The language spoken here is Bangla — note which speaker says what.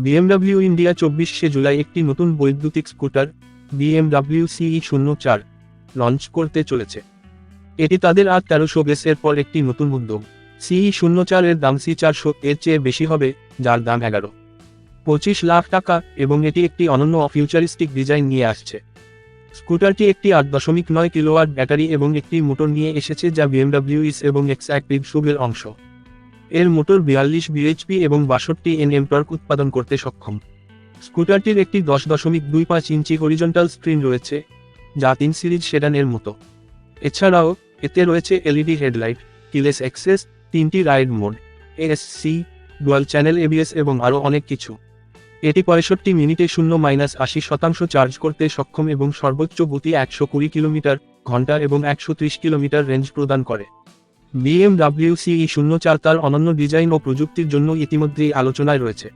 Speaker 1: BMW ইন্ডিয়া 24শে জুলাই একটি নতুন বৈদ্যুতিক স্কুটার BMW CE04 লঞ্চ করতে চলেছে। এটি তাদের আর1300 বেসের পর একটি নতুন উদ্যোগ। CE04 এর দাম C400 এর চেয়ে বেশি হবে, যার দাম 11-25 লাখ টাকা, এবং এটি একটি অনন্য ফিউচারিস্টিক ডিজাইন নিয়ে আসছে। স্কুটারটি একটি 8.9 কিলোওয়াট ব্যাটারি এবং একটি মোটর নিয়ে এসেছে যা BMW ইস এবং এক্সঅ্যাক্টিভ সুবের অংশ। এর মোটর 42 bhp এবং 62 Nm টর্ক উৎপাদন করতে সক্ষম। স্কুটারটির একটি 10.25 ইঞ্চি হরিজন্টাল স্ক্রিন রয়েছে, যা 3 সিরিজ সেডানের মতো। এছাড়াও এতে রয়েছে LED হেডলাইট, কিলেস অ্যাক্সেস, 3টি ride mode, ASC, dual channel ABS এবং আরও অনেক কিছু। এটি 65 মিনিটে 0-80% চার্জ করতে সক্ষম এবং সর্বোচ্চ গতি 120 কিলোমিটার/ঘন্টা এবং 130 কিলোমিটার রেঞ্জ প্রদান করে। BMW CE04 তার অনন্য ডিজাইন ও প্রযুক্তির জন্য ইতিমধ্যেই আলোচনায় রয়েছে।